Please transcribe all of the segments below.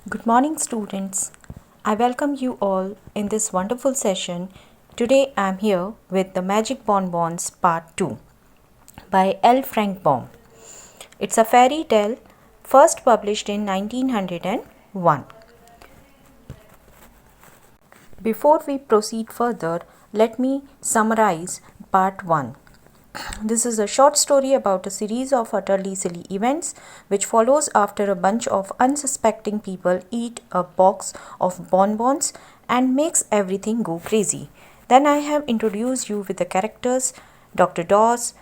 Good morning, students. I welcome you all in this wonderful session. Today I am here with the Magic Bonbons Part 2 by L. Frank Baum. It's a fairy tale first published in 1901. Before we proceed further, let me summarize Part 1. This is a short story about a series of utterly silly events which follows after a bunch of unsuspecting people eat a box of bonbons and makes everything go crazy. Then I have introduced you with the characters Dr. Dawes,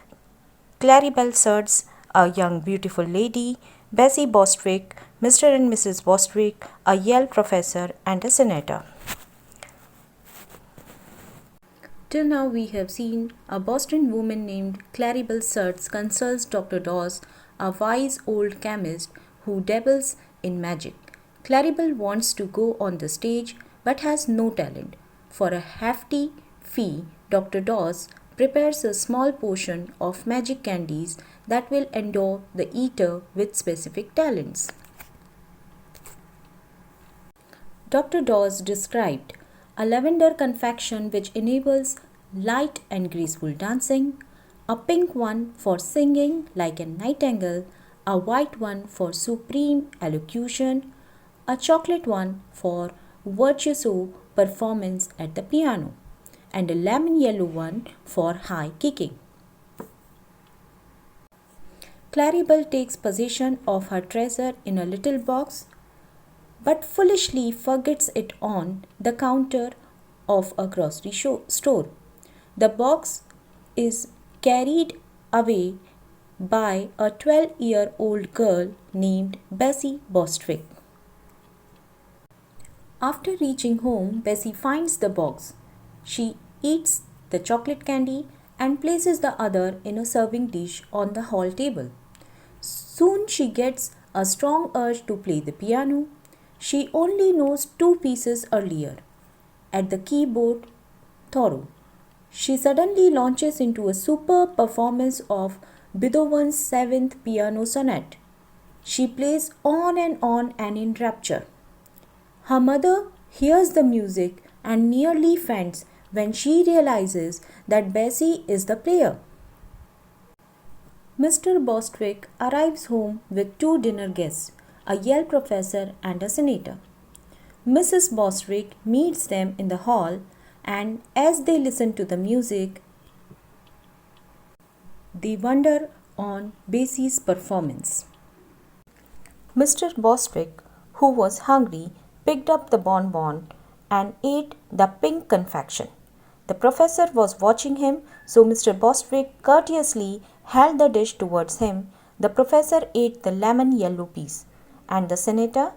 Claribel Surds, a young beautiful lady, Bessie Bostwick, Mr. and Mrs. Bostwick, a Yale professor and a senator. Till now we have seen a Boston woman named Claribel Surds consults Dr. Dawes, a wise old chemist who dabbles in magic. Claribel wants to go on the stage but has no talent. For a hefty fee, Dr. Dawes prepares a small portion of magic candies that will endow the eater with specific talents. Dr. Dawes described a lavender confection which enables light and graceful dancing, a pink one for singing like a nightingale, a white one for supreme elocution, a chocolate one for virtuoso performance at the piano, and a lemon yellow one for high kicking. Claribel takes possession of her treasure in a little box but foolishly forgets it on the counter of a grocery store. The box is carried away by a 12-year-old girl named Bessie Bostwick. After reaching home, Bessie finds the box. She eats the chocolate candy and places the other in a serving dish on the hall table. Soon she gets a strong urge to play the piano. She only knows 2 pieces earlier. At the keyboard, Thoreau. She suddenly launches into a superb performance of Beethoven's 7th Piano Sonate. She plays on and in rapture. Her mother hears the music and nearly faints when she realizes that Bessie is the player. Mr. Bostwick arrives home with 2 dinner guests, a Yale professor and a senator. Mrs. Bostwick meets them in the hall, and as they listen to the music, they wonder on Bessie's performance. Mr. Bostwick, who was hungry, picked up the bonbon and ate the pink confection. The professor was watching him, so Mr. Bostwick courteously held the dish towards him. The professor ate the lemon yellow piece, and the senator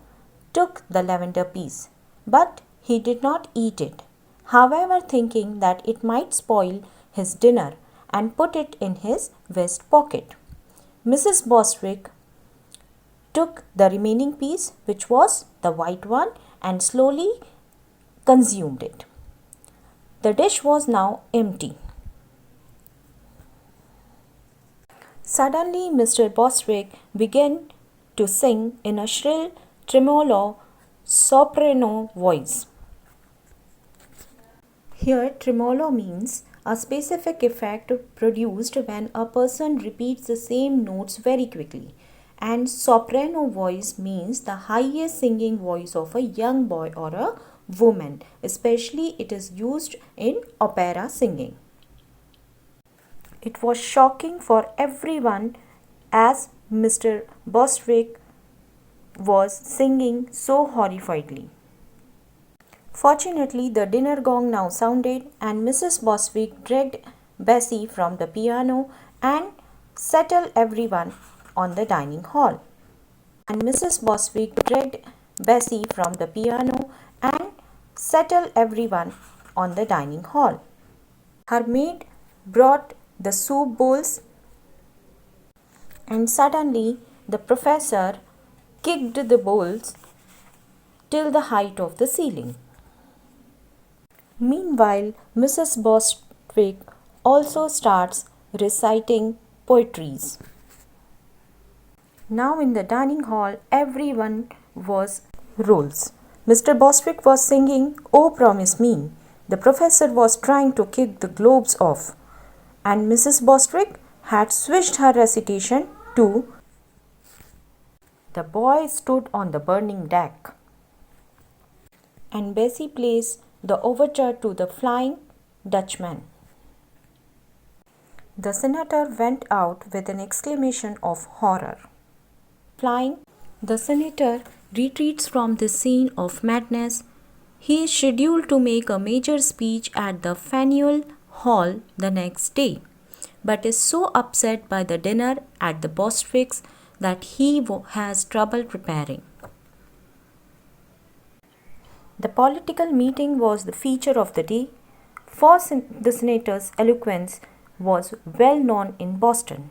took the lavender piece. But he did not eat it, however, thinking that it might spoil his dinner, and put it in his vest pocket. Mrs. Bostwick took the remaining piece, which was the white one, and slowly consumed it. The dish was now empty. Suddenly, Mr. Bostwick began to sing in a shrill, tremolo soprano voice. Here, tremolo means a specific effect produced when a person repeats the same notes very quickly, and soprano voice means the highest singing voice of a young boy or a woman, especially it is used in opera singing. It was shocking for everyone as Mr. Bostwick was singing so horrifiedly. Fortunately, the dinner gong now sounded, and Mrs. Bostwick dragged Bessie from the piano and settled everyone on the dining hall. And Mrs. Bostwick dragged Bessie from the piano and settled everyone on the dining hall. Her maid brought the soup bowls, and suddenly the professor kicked the bowls till the height of the ceiling. Meanwhile, Mrs. Bostwick also starts reciting poetries. Now in the dining hall, everyone was Rules. Mr. Bostwick was singing "Oh Promise Me." The professor was trying to kick the globes off, and Mrs. Bostwick had switched her recitation to "The Boy Stood on the Burning Deck." And Bessie plays the overture to the Flying Dutchman. The senator went out with an exclamation of horror. Flying, the senator retreats from this scene of madness. He is scheduled to make a major speech at the Faneuil Hall the next day, but is so upset by the dinner at the Bostwicks that he has trouble preparing. The political meeting was the feature of the day, for the senator's eloquence was well known in Boston.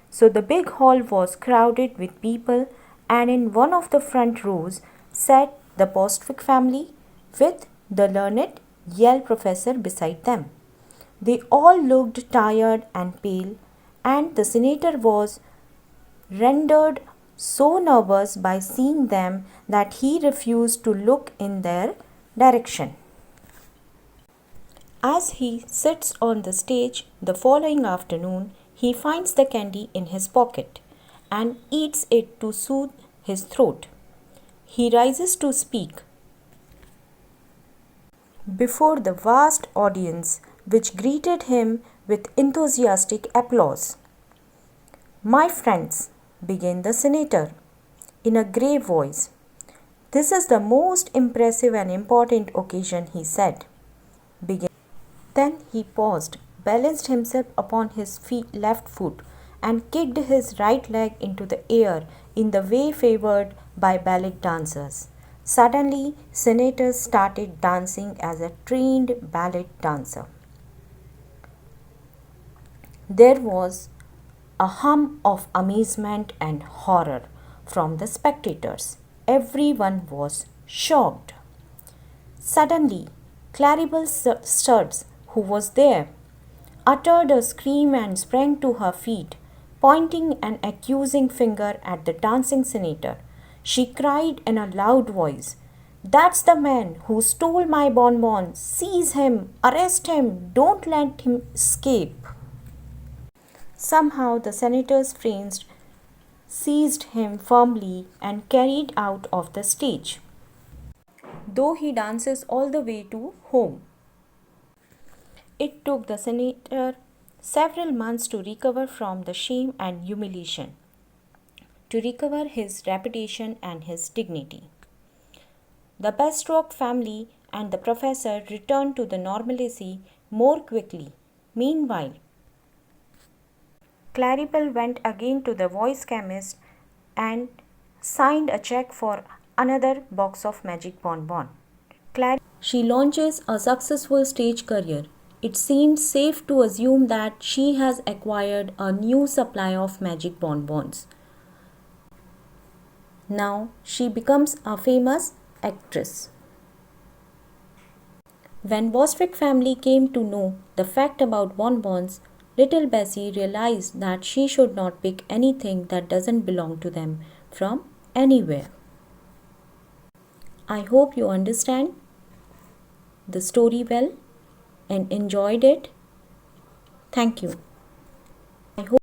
So the big hall was crowded with people, and in one of the front rows sat the Bostwick family with the learned Yale professor beside them. They all looked tired and pale, and the senator was rendered so nervous by seeing them that he refused to look in their direction. As he sits on the stage the following afternoon, he finds the candy in his pocket and eats it to soothe his throat. He rises to speak before the vast audience, which greeted him with enthusiastic applause. "My friends," began the senator in a grave voice, "this is the most impressive and important occasion," he said. Then he paused, balanced himself upon his left foot, and kicked his right leg into the air in the way favored by ballet dancers. Suddenly, Senator started dancing as a trained ballet dancer. There was a hum of amazement and horror from the spectators. Everyone was shocked. Suddenly, Claribel Studs, who was there, uttered a scream and sprang to her feet, pointing an accusing finger at the dancing senator. She cried in a loud voice, "That's the man who stole my bonbons! Seize him! Arrest him! Don't let him escape!" Somehow the senator's friends seized him firmly and carried out of the stage, though he dances all the way to home. It took the senator several months to recover from the shame and humiliation, to recover his reputation and his dignity. The Bostwick family and the professor returned to the normalcy more quickly. Meanwhile, Claribel went again to the voice chemist and signed a check for another box of magic bonbon. She launches a successful stage career. It seems safe to assume that she has acquired a new supply of magic bonbons. Now she becomes a famous actress. When Bostwick family came to know the fact about bonbons, little Bessie realized that she should not pick anything that doesn't belong to them from anywhere. I hope you understand the story well and enjoyed it. Thank you. I hope